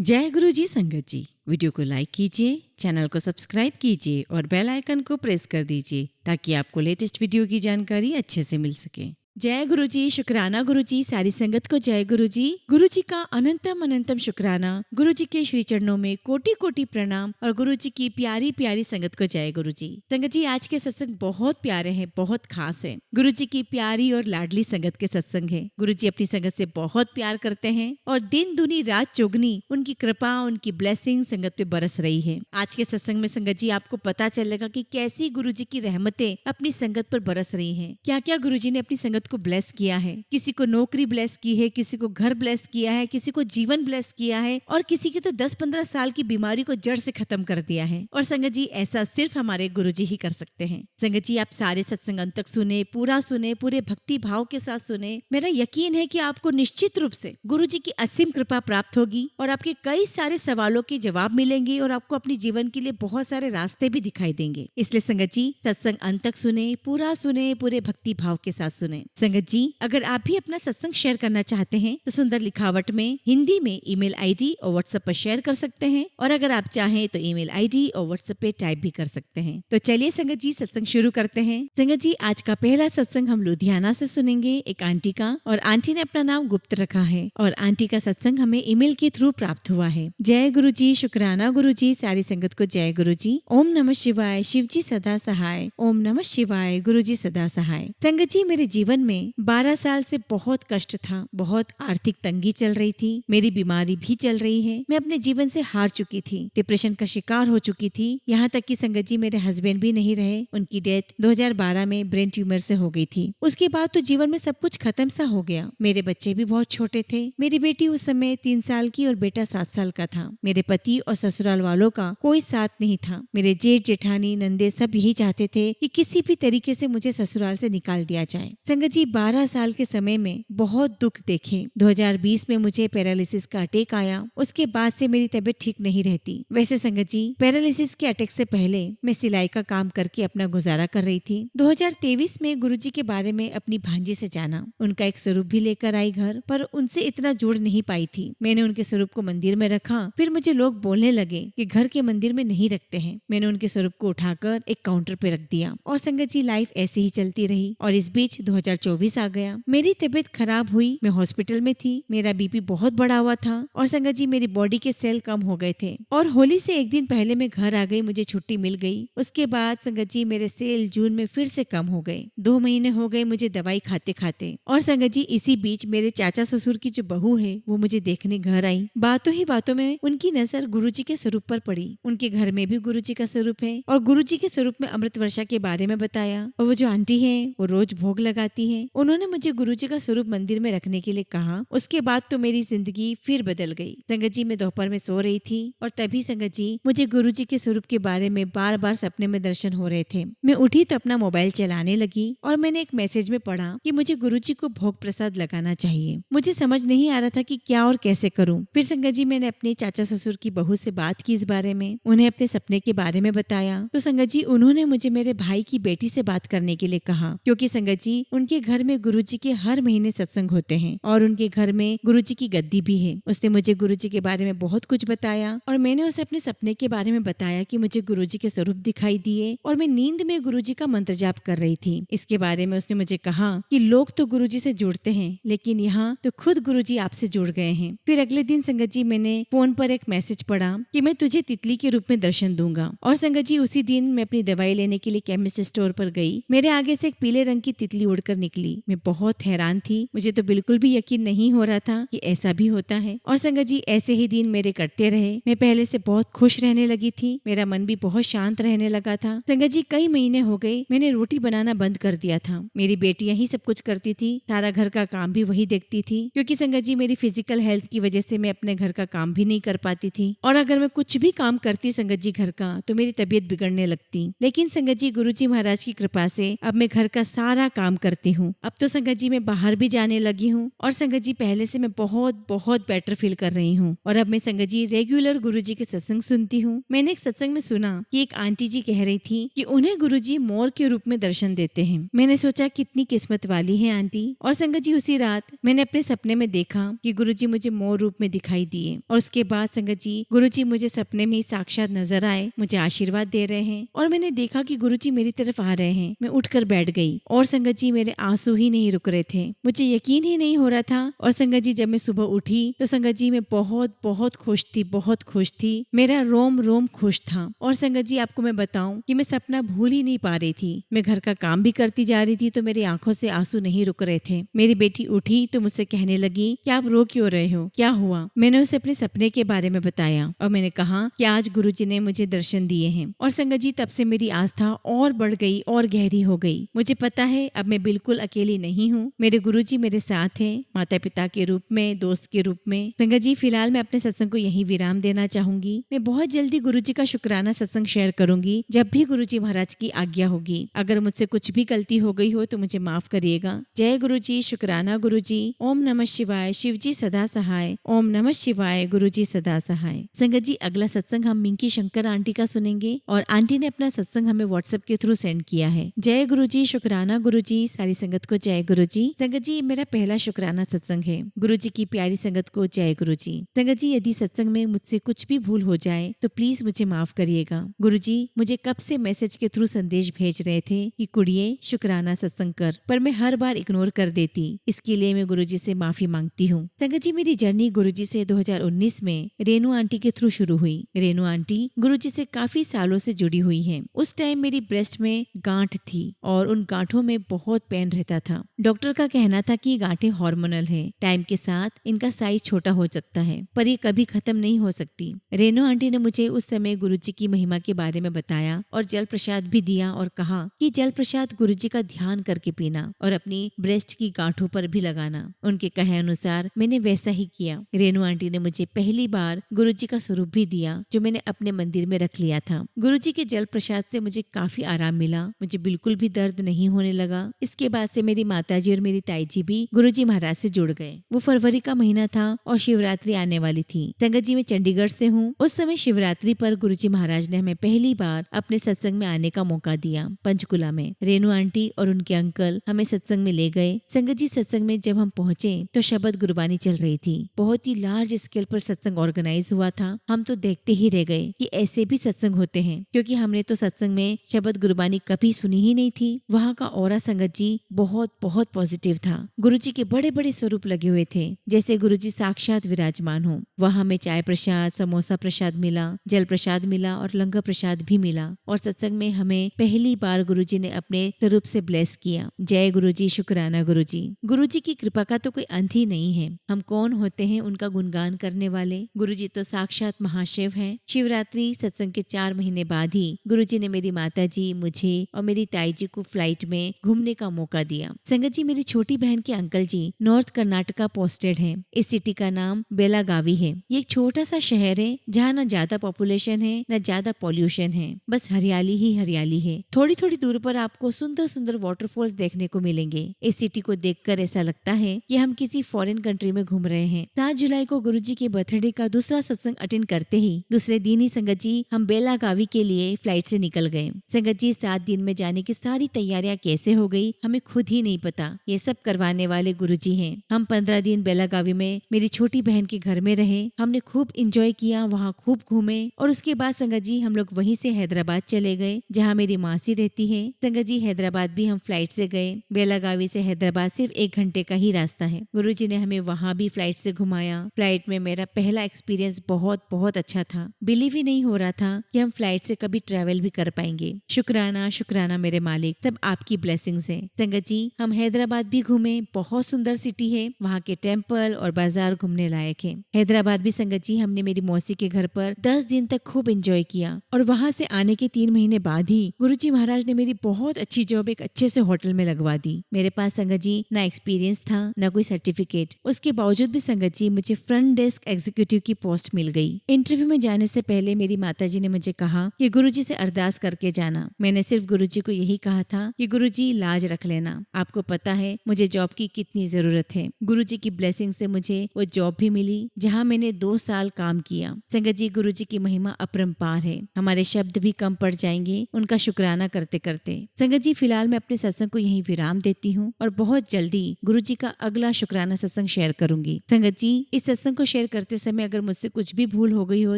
जय गुरु जी संगत जी। वीडियो को लाइक कीजिए, चैनल को सब्सक्राइब कीजिए और बेल आइकन को प्रेस कर दीजिए ताकि आपको लेटेस्ट वीडियो की जानकारी अच्छे से मिल सके। जय गुरु जी, शुक्राना गुरु जी, सारी संगत को जय गुरु जी। गुरु जी का अनंतम अनंतम शुक्राना। गुरु जी के श्री चरणों में कोटि कोटि प्रणाम और गुरु जी की प्यारी प्यारी संगत को जय गुरु जी। संगत जी, आज के सत्संग बहुत प्यारे हैं, बहुत खास है। गुरु जी की प्यारी और लाडली संगत के सत्संग है। गुरु जी अपनी संगत से बहुत प्यार करते हैं और दिन दुनी रात चौगनी उनकी कृपा, उनकी ब्लेसिंग संगत पे बरस रही है। आज के सत्संग में संगत जी आपको पता चलेगा कि कैसी गुरु जी की रहमतें अपनी संगत पर बरस रही हैं। क्या क्या गुरु जी ने अपनी संगत को ब्लेस किया है। किसी को नौकरी ब्लेस की है, किसी को घर ब्लेस किया है, किसी को जीवन ब्लेस किया है और किसी की तो 10-15 साल की बीमारी को जड़ से खत्म कर दिया है। और संगत जी, ऐसा सिर्फ हमारे गुरु जी ही कर सकते हैं। संगत जी, आप सारे सत्संग अंत तक सुने, पूरा सुने, पूरे भक्ति भाव के साथ सुने। मेरा यकीन है कि आपको निश्चित रूप से गुरु जी की असीम कृपा प्राप्त होगी और आपके कई सारे सवालों के जवाब मिलेंगे और आपको अपने जीवन के लिए बहुत सारे रास्ते भी दिखाई देंगे। इसलिए संगत जी, सत्संग अंत तक सुने, पूरा सुने, पूरे भक्ति भाव के साथ सुने। संगत जी, अगर आप भी अपना सत्संग शेयर करना चाहते हैं तो सुंदर लिखावट में हिंदी में ईमेल आईडी और व्हाट्सएप पर शेयर कर सकते हैं और अगर आप चाहें तो ईमेल आईडी और व्हाट्सएप पे टाइप भी कर सकते हैं। तो चलिए संगत जी, सत्संग शुरू करते हैं। संगत जी, आज का पहला सत्संग हम लुधियाना से सुनेंगे, एक आंटी का, और आंटी ने अपना नाम गुप्त रखा है और आंटी का सत्संग हमें ईमेल के थ्रू प्राप्त हुआ है। जय गुरु जी, शुक्राना गुरु जी, सारी संगत को जय गुरु जी। ओम नमः शिवाय, शिव जी सदा सहाय। ओम नमः शिवाय, गुरु जी सदा सहाय। संगत जी, मेरे जीवन में 12 साल से बहुत कष्ट था, बहुत आर्थिक तंगी चल रही थी, मेरी बीमारी भी चल रही है। मैं अपने जीवन से हार चुकी थी, डिप्रेशन का शिकार हो चुकी थी। यहाँ तक कि संगत जी, मेरे हस्बैंड भी नहीं रहे, उनकी डेथ 2012 में ब्रेन ट्यूमर से हो गई थी। उसके बाद तो जीवन में सब कुछ खत्म सा हो गया। मेरे बच्चे भी बहुत छोटे थे। मेरी बेटी उस समय 3 साल की और बेटा 7 साल का था। मेरे पति और ससुराल वालों का कोई साथ नहीं था। मेरे जेठ जेठानी नंदे सब यही चाहते थे कि किसी भी तरीके से मुझे ससुराल से निकाल दिया जाए। संगत जी, 12 साल के समय में बहुत दुख देखे। 2020 में मुझे पैरालिसिस का अटैक आया। उसके बाद से मेरी तबीयत ठीक नहीं रहती। वैसे संगत जी, पैरालिसिस के अटैक से पहले मैं सिलाई का काम करके अपना गुजारा कर रही थी। 2023 में गुरुजी के बारे में अपनी भांजी से जाना। उनका एक स्वरूप भी लेकर आई घर, पर उनसे इतना जुड़ नहीं पाई थी। मैंने उनके स्वरूप को मंदिर में रखा। फिर मुझे लोग बोलने लगे कि घर के मंदिर में नहीं रखते हैं। मैंने उनके स्वरूप को उठाकर एक काउंटर पे रख दिया और संगत जी, लाइफ ऐसे ही चलती रही। और इस बीच 2024 आ गया। मेरी तबीयत खराब हुई, मैं हॉस्पिटल में थी। मेरा बीपी बहुत बढ़ा हुआ था और संगत जी, मेरी बॉडी के सेल कम हो गए थे। और होली से एक दिन पहले मैं घर आ गई, मुझे छुट्टी मिल गई। उसके बाद संगत जी, मेरे सेल जून में फिर से कम हो गए। 2 महीने हो गए मुझे दवाई खाते खाते। और संगत जी, इसी बीच मेरे चाचा ससुर की जो बहू है वो मुझे देखने घर आई। बातों ही बातों में उनकी नजर गुरुजी के स्वरूप पर पड़ी। उनके घर में भी गुरुजी का स्वरूप है और गुरुजी के स्वरूप में अमृत वर्षा के बारे में बताया। और वो जो आंटी है वो रोज भोग लगाती है। उन्होंने मुझे गुरुजी का स्वरूप मंदिर में रखने के लिए कहा। उसके बाद तो मेरी जिंदगी फिर बदल गई। संगत जी, मैं दोपहर में सो रही थी और तभी संगत जी, मुझे गुरुजी के स्वरूप के बारे में बार बार सपने में दर्शन हो रहे थे। मैं उठी तो अपना मोबाइल चलाने लगी और मैंने एक मैसेज में पढ़ा कि मुझे गुरुजी को भोग प्रसाद लगाना चाहिए। मुझे समझ नहीं आ रहा था कि क्या और कैसे करूं। फिर संगत जी, मैंने अपने चाचा ससुर की बहू से बात की इस बारे में, उन्हें अपने सपने के बारे में बताया। तो संगत जी, उन्होंने मुझे मेरे भाई की बेटी से बात करने के लिए कहा, क्योंकि संगत जी, उनके घर में गुरुजी के हर महीने सत्संग होते हैं और उनके घर में गुरुजी की गद्दी भी है। उसने मुझे गुरुजी के बारे में बहुत कुछ बताया और मैंने उसे अपने सपने के बारे में बताया कि मुझे गुरुजी के स्वरूप दिखाई दिए और मैं नींद में गुरुजी का मंत्र जाप कर रही थी। इसके बारे में उसने मुझे कहा कि लोग तो गुरुजी से जुड़ते हैं, लेकिन यहाँ तो खुद गुरुजी आपसे जुड़ गए हैं। फिर अगले दिन संगत जी, मैंने फोन पर एक मैसेज पढ़ा कि मैं तुझे तितली के रूप में दर्शन दूंगा। और संगत जी, उसी दिन मैं अपनी दवाई लेने के लिए केमिस्ट स्टोर पर गई। मेरे आगे से एक पीले रंग की तितली उड़कर निकली। मैं बहुत हैरान थी। मुझे तो बिल्कुल भी यकीन नहीं हो रहा था कि ऐसा भी होता है। और संगत जी, ऐसे ही दिन मेरे कटते रहे। मैं पहले से बहुत खुश रहने लगी थी। मेरा मन भी बहुत शांत रहने लगा था। संगत जी, कई महीने हो गए मैंने रोटी बनाना बंद कर दिया था। मेरी बेटी यही सब कुछ करती थी, सारा घर का काम भी वही देखती थी, क्योंकि संगत जी, मेरी फिजिकल हेल्थ की वजह से मैं अपने घर का काम भी नहीं कर पाती थी। और अगर मैं कुछ भी काम करती संगत जी घर का, तो मेरी तबीयत बिगड़ने लगती। लेकिन संगत जी, गुरुजी महाराज की कृपा से अब मैं घर का सारा काम करती करती हूँ। अब तो संगत जी मैं बाहर भी जाने लगी हूँ और संगत जी पहले से मैं बहुत बहुत बेटर फील कर रही हूँ। और अब मैं संगत जी रेगुलर गुरुजी के सत्संग सुनती हूँ। मैंने एक सत्संग में सुना कि एक आंटी जी कह रही थी कि उन्हें गुरुजी मोर के रूप में दर्शन देते हैं। मैंने सोचा कितनी किस्मत वाली है आंटी। और संगत जी उसी रात मैंने अपने सपने में देखा कि गुरुजी मुझे मोर रूप में दिखाई दिए। और उसके बाद संगत जी गुरुजी मुझे सपने में ही साक्षात नजर आए, मुझे आशीर्वाद दे रहे हैं और मैंने देखा कि गुरुजी मेरी तरफ आ रहे हैं। मैं उठकर बैठ गई और संगत जी मेरे आंसू ही नहीं रुक रहे थे, मुझे यकीन ही नहीं हो रहा था। और संगत जी जब मैं सुबह उठी तो संगत जी मैं बहुत बहुत खुश थी, बहुत खुश थी, मेरा रोम रोम खुश था। और संगत जी आपको मैं बताऊं कि मैं सपना भूल ही नहीं पा रही थी। मैं घर का काम भी करती जा रही थी तो मेरी आंखों से आंसू नहीं रुक रहे थे। मेरी बेटी उठी तो मुझसे कहने लगी कि आप रो क्यों रहे हो, क्या हुआ। मैंने उसे अपने सपने के बारे में बताया और मैंने कहा कि आज गुरुजी ने मुझे दर्शन दिए हैं। और संगत जी तब से मेरी आस्था और बढ़ गई और गहरी हो गई। मुझे पता है अब मैं बिल्कुल अकेली नहीं हूँ, मेरे गुरुजी मेरे साथ हैं, माता पिता के रूप में, दोस्त के रूप में। संगत जी फिलहाल मैं अपने सत्संग को यही विराम देना चाहूंगी। मैं बहुत जल्दी गुरुजी का शुक्राना सत्संग शेयर करूंगी जब भी गुरुजी महाराज की आज्ञा होगी। अगर मुझसे कुछ भी गलती हो गई हो तो मुझे माफ करिएगा। जय गुरुजी, शुक्राना गुरुजी। ओम नमः शिवाय, शिवजी सदा सहाय। ओम नमः शिवाय, गुरुजी सदा सहाय। संगत जी अगला सत्संग हम मिंकी शंकर आंटी का सुनेंगे और आंटी ने अपना सत्संग हमें व्हाट्सएप के थ्रू सेंड किया है। जय गुरुजी, शुक्राना गुरुजी। सारी संगत को जय गुरुजी। संगत जी मेरा पहला शुक्राना सत्संग है। गुरुजी की प्यारी संगत को जय गुरुजी। संगत जी यदि सत्संग में मुझसे कुछ भी भूल हो जाए तो प्लीज मुझे माफ करिएगा। गुरुजी मुझे कब से मैसेज के थ्रू संदेश भेज रहे थे कि कुड़िए शुक्राना सत्संग कर, पर मैं हर बार इग्नोर कर देती। इसके लिए मैं गुरुजी से माफी मांगती हूँ। संगत जी मेरी जर्नी गुरुजी से 2019 में रेनू आंटी के थ्रू शुरू हुई। रेनू आंटी गुरुजी से काफी सालों से जुड़ी हुई है। उस टाइम मेरी ब्रेस्ट में गांठ थी और उन गांठों में बहुत पेन रहता था। डॉक्टर का कहना था कि गांठें हार्मोनल है, टाइम के साथ इनका साइज छोटा हो सकता है पर ये कभी खत्म नहीं हो सकती। रेनू आंटी ने मुझे उस समय गुरुजी की महिमा के बारे में बताया और जल प्रसाद भी दिया और कहा कि जल प्रसाद गुरुजी का ध्यान करके पीना और अपनी ब्रेस्ट की गांठों पर भी लगाना। उनके कहे अनुसार मैंने वैसा ही किया। रेनू आंटी ने मुझे पहली बार गुरुजी का स्वरूप भी दिया जो मैंने अपने मंदिर में रख लिया था। गुरुजी के जल प्रसाद से मुझे काफी आराम मिला, मुझे बिल्कुल भी दर्द नहीं होने लगा। इसके बाद से मेरी माताजी और मेरी ताई जी भी गुरुजी महाराज से जुड़ गए। वो फरवरी का महीना था और शिवरात्रि आने वाली थी। संगत जी मैं चंडीगढ़ से हूँ। उस समय शिवरात्रि पर गुरुजी महाराज ने हमें पहली बार अपने सत्संग में आने का मौका दिया पंचकुला में। रेनू आंटी और उनके अंकल हमें सत्संग में ले गए। संगत जी सत्संग में जब हम पहुंचे तो शबद गुरबानी चल रही थी। बहुत ही लार्ज स्केल पर सत्संग ऑर्गेनाइज हुआ था। हम तो देखते ही रह गए कि ऐसे भी सत्संग होते हैं, क्योंकि हमने तो सत्संग में शबद गुरबानी कभी सुनी ही नहीं थी। वहाँ का ऑरा संगत जी बहुत बहुत पॉजिटिव था। गुरुजी के बड़े बड़े स्वरूप लगे हुए थे, जैसे गुरुजी साक्षात विराजमान हो। वहाँ हमें चाय प्रसाद, समोसा प्रसाद मिला, जल प्रसाद मिला और लंगर प्रसाद भी मिला। और सत्संग में हमें पहली बार गुरुजी ने अपने स्वरूप से ब्लेस किया। जय गुरुजी, शुक्राना गुरुजी। गुरुजी की कृपा का तो कोई अंत ही नहीं है। हम कौन होते हैं उनका गुणगान करने वाले। गुरुजी तो साक्षात महाशिव हैं। शिवरात्रि सत्संग के 4 महीने बाद ही गुरुजी ने मेरी माता जी, मुझे और मेरी ताई जी को फ्लाइट में घूमने का मौका दिया। संगत जी मेरी छोटी बहन के अंकल जी नॉर्थ कर्नाटका पोस्टेड हैं। इस सिटी का नाम बेलागावी है। ये एक छोटा सा शहर है जहाँ न ज्यादा पॉपुलेशन है न ज्यादा पॉल्यूशन है, बस हरियाली ही हरियाली है। थोड़ी थोड़ी दूर पर आपको सुंदर सुंदर वाटरफॉल्स देखने को मिलेंगे। इस सिटी को देखकर ऐसा लगता है कि हम किसी फॉरेन कंट्री में घूम रहे हैं। 7 जुलाई को गुरुजी के बर्थडे का दूसरा सत्संग अटेंड करते ही दूसरे दिन ही संगत जी हम बेलागावी के लिए फ्लाइट से निकल गए। संगत जी 7 दिन में जाने की सारी तैयारियां कैसे हो गई हमें खुद ही नहीं पता। ये सब करवाने वाले गुरुजी हैं। हम 15 दिन बेलागावी में मेरी छोटी बहन के घर में रहे। हमने खूब इंजॉय किया, वहाँ खूब घूमे और उसके बाद संगत जी हम लोग वहीं से हैदराबाद चले गए जहाँ मेरी मासी रहती है। संगत जी हैदराबाद भी हम फ्लाइट से गए। बेलागावी से हैदराबाद सिर्फ 1 घंटे का ही रास्ता है। गुरुजी ने हमें वहाँ भी फ्लाइट से घुमाया। फ्लाइट में मेरा पहला एक्सपीरियंस बहुत बहुत अच्छा था। बिलीव ही नहीं हो रहा था कि हम फ्लाइट से कभी ट्रेवल भी कर पाएंगे। शुक्राना शुक्राना मेरे मालिक, सब आपकी ब्लेसिंग्स है। संगत जी हम हैदराबाद भी घूमे, बहुत सुंदर सिटी है। वहाँ के टेम्पल और बाजार घूमने लायक है। हैदराबाद भी संगत जी हमने मेरी मौसी के घर पर 10 दिन तक खूब एंजॉय किया और वहाँ से आने के 3 महीने बाद ही गुरुजी महाराज ने मेरी बहुत अच्छी जॉब एक अच्छे से होटल में लगवा दी। मेरे पास संगत जी ना एक्सपीरियंस था ना कोई सर्टिफिकेट, उसके बावजूद भी संगत जी मुझे फ्रंट डेस्क एग्जीक्यूटिव की पोस्ट मिल गई। इंटरव्यू में जाने से पहले मेरी माताजी ने मुझे कहा कि गुरुजी से अरदास करके जाना। मैंने सिर्फ गुरुजी को यही कहा था कि गुरुजी लाज रख लेना, करना। आपको पता है मुझे जॉब की कितनी जरूरत है। गुरुजी की ब्लेसिंग से मुझे वो जॉब भी मिली जहाँ मैंने 2 साल काम किया। संगत जी, गुरुजी की महिमा अपरंपार है। हमारे शब्द भी कम पड़ जाएंगे उनका शुक्राना करते करते। संगत जी, फिलहाल मैं अपने सत्संग को यहीं विराम देती हूँ और बहुत जल्दी गुरुजी का अगला शुक्राना सत्संग शेयर करूंगी। संगत जी, इस सत्संग को शेयर करते समय अगर मुझसे कुछ भी भूल हो गई हो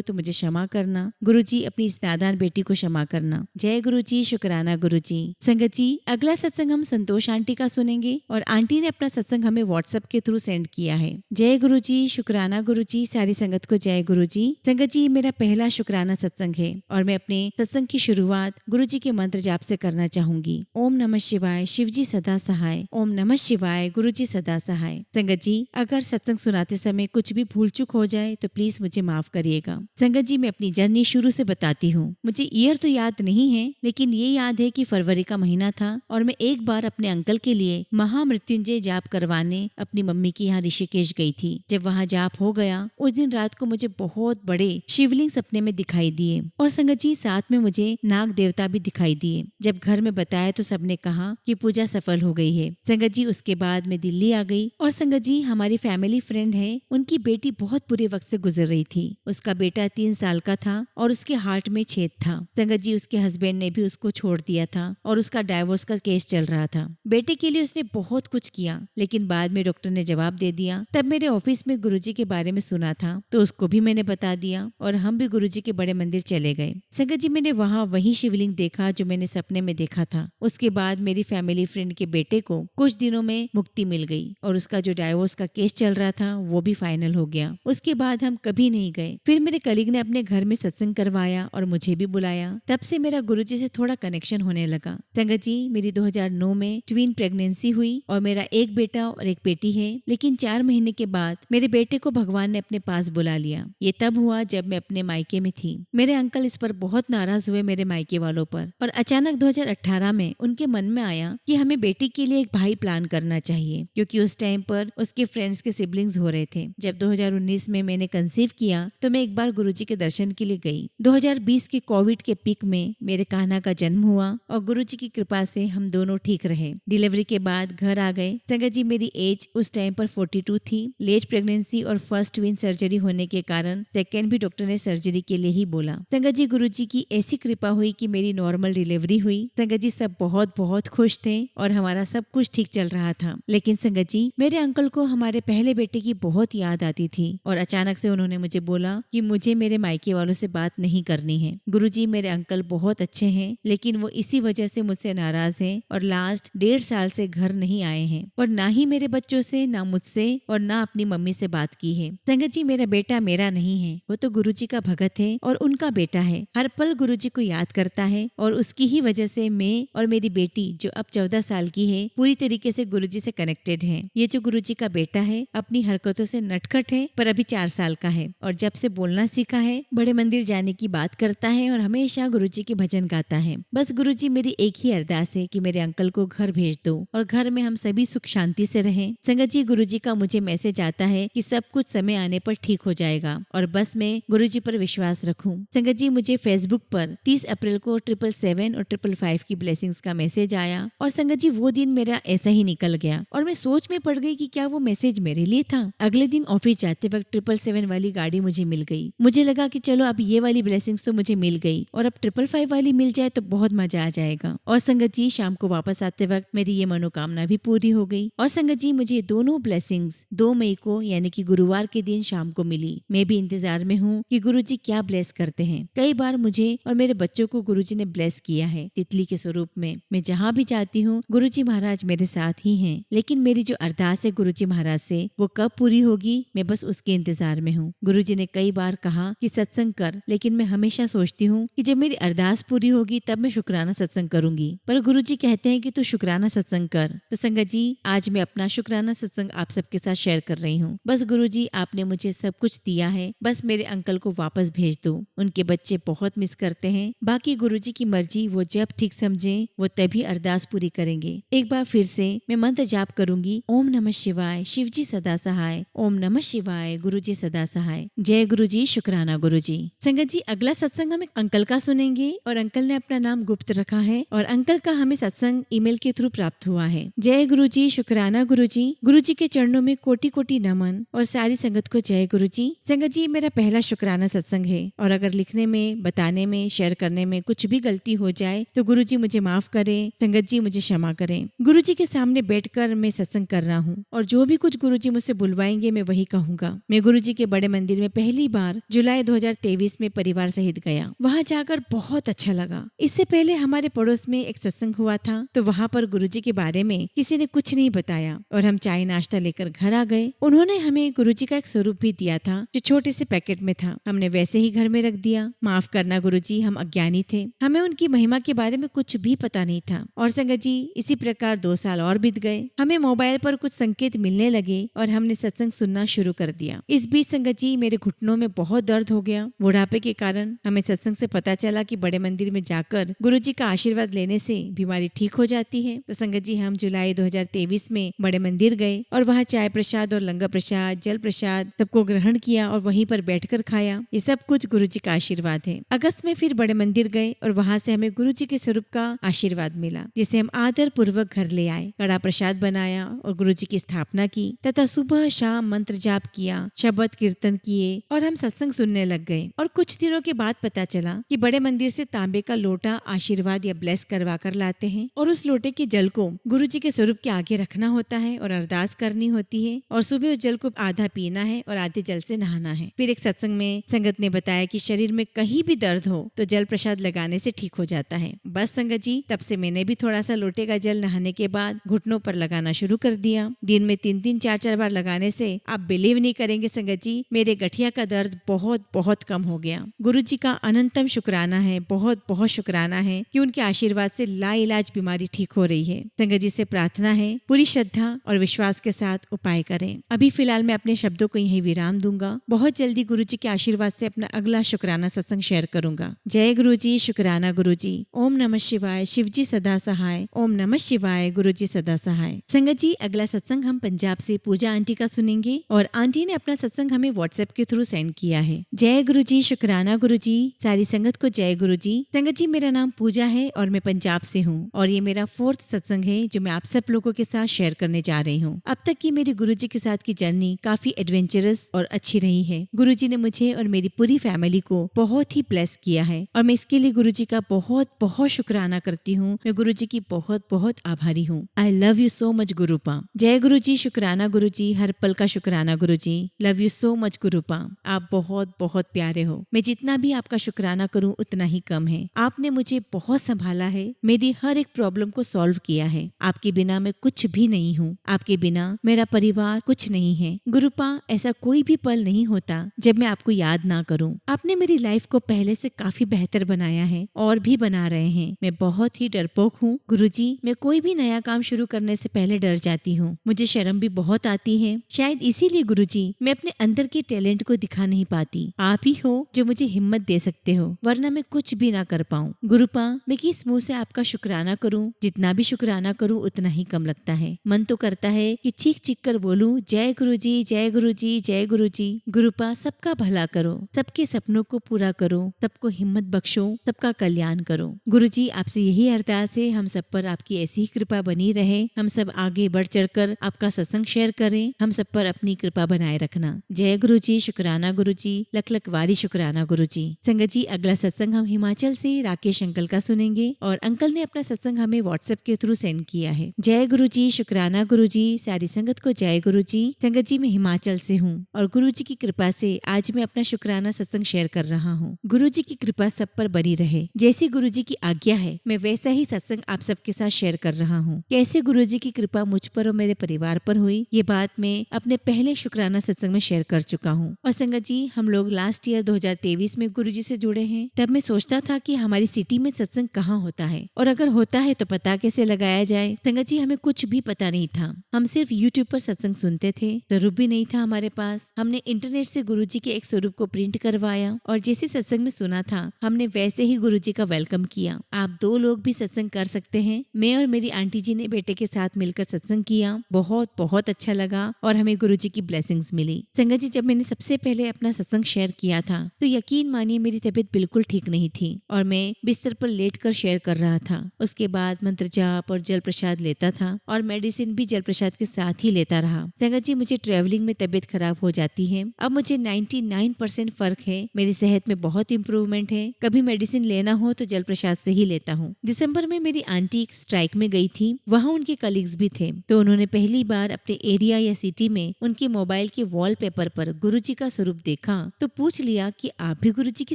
तो मुझे क्षमा करना। गुरुजी, अपनी इस नादान बेटी को क्षमा करना। जय गुरुजी, शुक्राना गुरुजी। संगत जी, अगला सत्संग हम संतोष आंटी का सुनेंगे और आंटी ने अपना सत्संग हमें व्हाट्सएप के थ्रू सेंड किया है। जय गुरुजी, शुक्राना गुरुजी। सारी संगत को जय गुरुजी। संगत जी, मेरा पहला शुक्राना सत्संग है और मैं अपने सत्संग की शुरुआत गुरुजी के मंत्र जाप से करना चाहूंगी। ओम नमः शिवाय, शिवजी सदा सहाय। ओम नमः शिवाय, गुरुजी सदा सहाय। संगत जी, अगर सत्संग सुनाते समय कुछ भी भूल चूक हो जाए तो प्लीज मुझे माफ करिएगा। संगत जी, मैं अपनी जर्नी शुरू से बताती हूँ। मुझे ईयर तो याद नहीं है, लेकिन ये याद है कि फरवरी का महीना था और मैं एक बार अपने अंकल के लिए महामृत्युंजय जाप करवाने अपनी मम्मी की यहाँ ऋषिकेश गई थी। जब वहाँ जाप हो गया, उस दिन रात को मुझे बहुत बड़े शिवलिंग सपने में दिखाई दिए और संगत जी, साथ में मुझे नाग देवता भी दिखाई दिए। जब घर में बताया तो सबने कहा कि पूजा सफल हो गई है। संगत जी, उसके बाद मैं दिल्ली आ गई और संगत जी, हमारी फैमिली फ्रेंड है, उनकी बेटी बहुत बुरे वक्त से गुजर रही थी। उसका बेटा 3 साल का था और उसके हार्ट में छेद था। संगत जी, उसके हस्बैंड ने भी उसको छोड़ दिया था और उसका डाइवोर्स का केस चल रहा था। बेटे के लिए उसने बहुत कुछ किया, लेकिन बाद में डॉक्टर ने जवाब दे दिया। तब मेरे ऑफिस में गुरुजी के बारे में सुना था तो उसको भी मैंने बता दिया और हम भी गुरुजी के बड़े मंदिर चले गए। संगत जी, मैंने वहाँ वही शिवलिंग देखा जो मैंने सपने में देखा था। उसके बाद मेरी फैमिली फ्रेंड के बेटे को कुछ दिनों में मुक्ति मिल गई और उसका जो डाइवोर्स का केस चल रहा था वो भी फाइनल हो गया। उसके बाद हम कभी नहीं गए। फिर मेरे कलीग ने अपने घर में सत्संग करवाया और मुझे भी बुलाया। तब से मेरा गुरुजी से थोड़ा कनेक्शन होने लगा। संगत जी, मेरी 2009 में ट्विन प्रेगनेंसी हुई और मेरा एक बेटा और एक बेटी है। लेकिन 4 महीने के बाद मेरे बेटे को भगवान ने अपने पास बुला लिया। ये तब हुआ जब मैं अपने मायके में थी। मेरे अंकल इस पर बहुत नाराज हुए, मेरे मायके वालों पर, और अचानक 2018 में उनके मन में आया कि हमें बेटी के लिए एक भाई प्लान करना चाहिए, क्योंकि उस टाइम पर उसके फ्रेंड्स के सिबलिंग्स हो रहे थे। जब 2019 में मैंने कंसीव किया तो मैं एक बार गुरुजी के दर्शन के लिए गई। 2020 के कोविड के पीक में मेरे कान्हा का जन्म हुआ और गुरुजी की कृपा से हम दोनों ठीक रहे। डिलीवरी के बाद घर आ गए। संगत जी, मेरी एज उस टाइम पर 42 थी। लेट प्रेगनेंसी और फर्स्ट ट्विन सर्जरी होने के कारण सेकेंड भी डॉक्टर ने सर्जरी के लिए ही बोला। संगत जी, गुरुजी की ऐसी कृपा हुई कि मेरी नॉर्मल डिलीवरी हुई। संगत जी, सब बहुत बहुत खुश थे और हमारा सब कुछ ठीक चल रहा था। लेकिन संगत जी, मेरे अंकल को हमारे पहले बेटे की बहुत याद आती थी और अचानक से उन्होंने मुझे बोला कि मुझे मेरे मायके वालों से बात नहीं करनी है। गुरुजी, मेरे अंकल बहुत अच्छे हैं, लेकिन वो इसी वजह से मुझसे नाराज हैं और लास्ट 1.5 साल से घर नहीं आए हैं और ना ही मेरे बच्चों से, ना मुझसे और ना अपनी मम्मी से बात की है। संगत जी, मेरा बेटा मेरा नहीं है, वो तो गुरुजी का भगत है और उनका बेटा है। हर पल गुरुजी को याद करता है और उसकी ही वजह से मैं और मेरी बेटी, जो अब 14 साल की है, पूरी तरीके से गुरुजी से कनेक्टेड है। ये जो गुरुजी का बेटा है अपनी हरकतों से नटखट है, पर अभी 4 साल का है और जब से बोलना सीखा है बड़े मंदिर जाने की बात करता है और हमेशा गुरुजी के भजन गाता है। बस गुरुजी, मेरी एक ही अरदास है कि मेरे अंकल को घर भेज दो और घर में हम सभी सुख शांति से रहें। संगत जी, गुरुजी का मुझे मैसेज आता है कि सब कुछ समय आने पर ठीक हो जाएगा और बस मैं गुरुजी पर विश्वास रखूं। संगत जी, मुझे फेसबुक पर 30 अप्रैल को 777 और 555 की ब्लेसिंग्स का मैसेज आया और संगत जी, वो दिन मेरा ऐसा ही निकल गया और मैं सोच में पड़ गई कि क्या वो मैसेज मेरे लिए था। अगले दिन ऑफिस जाते वक्त 777 वाली गाड़ी मुझे मिल गई। मुझे लगा कि चलो अब ये वाली ब्लेसिंग्स तो मुझे मिल गई और अब 555 वाली मिल जाए तो बहुत मजा आ जाएगा। और संगत जी, शाम को वापस आते वक्त मेरी ये मनोकामना भी पूरी हो गई। और संगत जी, मुझे दोनों ब्लेसिंग्स 2 मई को यानी कि गुरुवार के दिन शाम को मिली। मैं भी इंतजार में हूँ कि गुरुजी क्या ब्लेस करते हैं। कई बार मुझे और मेरे बच्चों को गुरुजी ने ब्लेस किया है तितली के स्वरूप में। मैं जहाँ भी जाती हूँ गुरुजी महाराज मेरे साथ ही हैं। लेकिन मेरी जो अरदास है गुरुजी महाराज से, वो कब पूरी होगी, मैं बस उसके इंतजार में हूँ। गुरुजी ने कई बार कहा कि सत्संग कर, लेकिन मैं हमेशा सोचती हूँ कि जब मेरी अरदास पूरी होगी तब मैं शुक्राना सत्संग करूंगी, पर गुरुजी कहते हैं कि तू शुक्राना सत्संग कर। तो संगत जी, आज मैं अपना शुक्राना सत्संग आप सबके साथ शेयर कर रही हूँ। बस गुरुजी, आपने मुझे सब कुछ दिया है, बस मेरे अंकल को वापस भेज दो। उनके बच्चे बहुत मिस करते हैं। बाकी गुरुजी की मर्जी, वो जब ठीक समझे वो तभी अरदास पूरी करेंगे। एक बार फिर से मैं मंत्र जाप करूंगी। ओम नमः शिवाय, शिवजी सदा सहाय। ओम नमः शिवाय, गुरुजी सदा सहाय। जय गुरुजी, शुक्राना गुरुजी। संगत जी, अगला सत्संग हम एक अंकल का सुनेंगे और अंकल ने अपना नाम गुप्त रखा है और अंकल का हमें सत्संग ईमेल के थ्रू प्राप्त हुआ है। जय गुरु जी, शुक्राना गुरु जी। गुरु जी के चरणों में कोटि कोटि नमन और सारी संगत को जय गुरु जी। संगत जी, मेरा पहला शुक्राना सत्संग है और अगर लिखने में, बताने में, शेयर करने में कुछ भी गलती हो जाए तो गुरु जी मुझे माफ करें, संगत जी मुझे क्षमा करें। गुरु जी के सामने बैठकर मैं सत्संग कर रहा हूँ और जो भी कुछ गुरु जी मुझसे बुलवाएंगे मैं वही कहूँगा। मैं गुरु जी के बड़े मंदिर में पहली बार जुलाई 2023 में परिवार सहित गया। वहाँ जाकर बहुत अच्छा लगा। इससे पहले हमारे पड़ोस में एक सत्संग हुआ था तो वहाँ पर गुरु जी के बारे में किसी ने कुछ नहीं बताया और हम चाय नाश्ता लेकर घर आ गए। उन्होंने हमें गुरु जी का एक स्वरूप भी दिया था जो छोटे से पैकेट में था। हमने वैसे ही घर में रख दिया। माफ करना गुरु जी, हम अज्ञानी थे, हमें उनकी महिमा के बारे में कुछ भी पता नहीं था। और संगत जी, इसी प्रकार 2 साल और बीत गए। हमें मोबाइल पर कुछ संकेत मिलने लगे और हमने सत्संग सुनना शुरू कर दिया। इस बीच संगत जी, मेरे घुटनों में बहुत दर्द हो गया। बुढ़ापे के कारण हमें सत्संग से पता चला कि बड़े मंदिर में जाकर गुरु जी का आशीर्वाद लेने से बीमारी ठीक हो जाती है। तो संगत जी, हम जुलाई 2023 में बड़े मंदिर गए और वहाँ चाय प्रसाद और लंगर प्रसाद, जल प्रसाद सबको ग्रहण किया और वहीं पर बैठकर खाया। ये सब कुछ गुरु जी का आशीर्वाद है। अगस्त में फिर बड़े मंदिर गए और वहाँ से हमें गुरु जी के स्वरूप का आशीर्वाद मिला, जिसे हम आदर पूर्वक घर ले आए, कड़ा प्रसाद बनाया और गुरु जी की स्थापना की तथा सुबह शाम मंत्र जाप किया, शब्द कीर्तन किए और हम सत्संग सुनने लग गए। और कुछ दिनों के बाद पता चला कि बड़े मंदिर से तांबे का लोटा आशीर्वाद या ब्लेस करवा कर लाते हैं और उस लोटे के जल को गुरु जी के स्वरूप के आगे रखना होता है और अरदास करनी होती है और सुबह उस जल को आधा पीना है और आधे जल से नहाना है। फिर एक सत्संग में संगत ने बताया कि शरीर में कहीं भी दर्द हो तो जल प्रसाद लगाने से ठीक हो जाता है। बस संगत जी, तब से मैंने भी थोड़ा सा लोटे का जल नहाने के बाद घुटनों पर लगाना शुरू कर दिया। दिन में 3-3, 4-4 बार लगाने से आप बिलीव नहीं करेंगे संगत जी, मेरे गठिया का दर्द बहुत बहुत कम हो गया। गुरु जी का अनंतम शुक्राना है, बहुत बहुत शुक्राना है कि उनके आशीर्वाद से लाइलाज बीमारी ठीक हो रही है। संगत जी से प्रार्थना है, पूरी श्रद्धा और विश्वास के साथ उपाय करें। अभी फिलहाल मैं अपने शब्दों को यहीं विराम दूंगा। बहुत जल्दी गुरु जी के आशीर्वाद से अपना अगला शुक्राना सत्संग शेयर करूंगा। जय गुरु जी, शुक्राना गुरु जी। ओम नमः शिवाय, शिव जी सदा सहाय। ओम नमः शिवाय, गुरु जी सदा सहाय। संगत जी, अगला सत्संग हम पंजाब से पूजा आंटी का सुनेंगे और आंटी ने अपना सत्संग हमें व्हाट्सएप के थ्रू सेंड किया है। जय गुरु जी, शुक्राना गुरु जी। सारी संगत को जय गुरु जी। संगत जी, मेरा नाम पूजा है और मैं पंजाब से हूँ और ये मेरा 4th सत्संग है जो मैं आप सब लोगों के साथ शेयर करने जा रही हूँ। अब तक की मेरी गुरु जी के साथ की जर्नी काफी एडवेंचरस और अच्छी रही है। गुरु जी ने मुझे और मेरी पूरी फैमिली को बहुत ही ब्लेस किया है और मैं इसके लिए गुरु जी का बहुत बहुत शुक्राना करती हूँ। मैं गुरु जी की बहुत बहुत आभारी हूँ। I love you so much गुरुपा। जय गुरु जी, शुक्राना गुरु जी। हर पल का शुक्राना गुरु जी। Love you so much गुरुपा। आप बहुत बहुत प्यारे हो। मैं जितना भी आपका शुक्राना करूँ उतना ही कम है। आपने मुझे बहुत संभाला है, मेरी हर एक प्रॉब्लम को सॉल्व किया है। आपके बिना मैं कुछ भी नहीं हूँ। आपके बिना मेरा परिवार कुछ नहीं है। गुरुपा, ऐसा कोई भी पल नहीं होता जब मैं आपको याद ना करूं। आपने मेरी लाइफ को पहले से काफी बेहतर बनाया है और भी बना रहे हैं। मैं बहुत ही डरपोक हूँ गुरुजी। मैं कोई भी नया काम शुरू करने से पहले डर जाती हूँ। मुझे शर्म भी बहुत आती है। शायद इसीलिए गुरुजी मैं अपने अंदर के टैलेंट को दिखा नहीं पाती। आप ही हो जो मुझे हिम्मत दे सकते हो, वरना मैं कुछ भी ना कर पाऊँ। गुरुपा, मैं किस मुंह से आपका शुक्राना करूँ? जितना भी शुक्राना करूँ उतना ही कम लगता है। मन तो करता है कि चीख चीख कर बोलूं, जय गुरु जी, जय गुरु जी, जय गुरु जी। गुरुपा, सबका भला करो, सबके सपनों को पूरा करो, सबको हिम्मत बख्शो, सबका कल्याण करो। गुरु जी, आपसे यही अरदास है, हम सब पर आपकी ऐसी ही कृपा बनी रहे। हम सब आगे बढ़ चढ़कर आपका सत्संग शेयर करें। हम सब पर अपनी कृपा बनाए रखना। जय गुरु जी, शुक्राना गुरु जी। लख लख वारी शुक्राना गुरु जी। संगत जी, अगला सत्संग हम हिमाचल से राकेश अंकल का सुनेंगे और अंकल ने अपना सत्संग हमें व्हाट्सएप के थ्रू सेंड किया है। जय गुरु जी, शुक्राना गुरु जी। सारी संगत को जय गुरु जी। संगत जी, मैं हिमाचल से हूँ और गुरु जी की कृपा से आज मैं अपना शुक्राना सत्संग शेयर कर रहा हूँ। गुरु जी की कृपा सब पर बनी रहे। जैसी गुरु जी की आज्ञा है मैं वैसा ही सत्संग आप सबके साथ शेयर कर रहा हूँ। कैसे गुरु जी की कृपा मुझ पर और मेरे परिवार पर हुई, ये बात मैं अपने पहले शुक्राना सत्संग में शेयर कर चुका हूँ। और संगत जी, हम लोग लास्ट ईयर 2023 में गुरु जी से जुड़े हैं। तब मैं सोचता था कि हमारी सिटी में सत्संग कहाँ होता है और अगर होता है तो पता कैसे लगाया जाए। संगत जी, हमें कुछ भी पता नहीं था। हम सिर्फ यूट्यूब पर सत्संग सुनते थे, स्वरूप भी नहीं था हमारे पास। हमने इंटरनेट से गुरु जी के एक स्वरूप को प्रिंट करवाया और जैसे सत्संग में सुना था हमने वैसे ही गुरु जी का वेलकम किया। आप 2 लोग भी सत्संग कर सकते हैं। मैं और मेरी आंटी जी ने बेटे के साथ मिलकर सत्संग किया। बहुत बहुत अच्छा लगा और हमें गुरु जी की ब्लेसिंग्स मिली। संगत जी, जब मैंने सबसे पहले अपना सत्संग शेयर किया था तो यकीन मानिए मेरी तबीयत बिल्कुल ठीक नहीं थी और मैं बिस्तर पर लेट कर शेयर कर रहा था। उसके बाद मंत्र जाप, छाप और जल प्रसाद लेता था और मेडिसिन भी जल प्रसाद के साथ ही लेता रहा। संगत जी, मुझे ट्रेवलिंग में तबीयत खराब हो जाती है। अब मुझे 99% फर्क है। मेरी सेहत में बहुत इम्प्रूवमेंट है। कभी मेडिसिन लेना हो तो जल प्रसाद से ही लेता हूँ। दिसंबर में मेरी आंटी एक स्ट्राइक में गई थी। वहाँ उनके कलीग्स भी थे, तो उन्होंने पहली बार अपने एरिया या सिटी में उनके मोबाइल के वॉलपेपर पर गुरुजी का स्वरूप देखा तो पूछ लिया कि आप भी गुरुजी की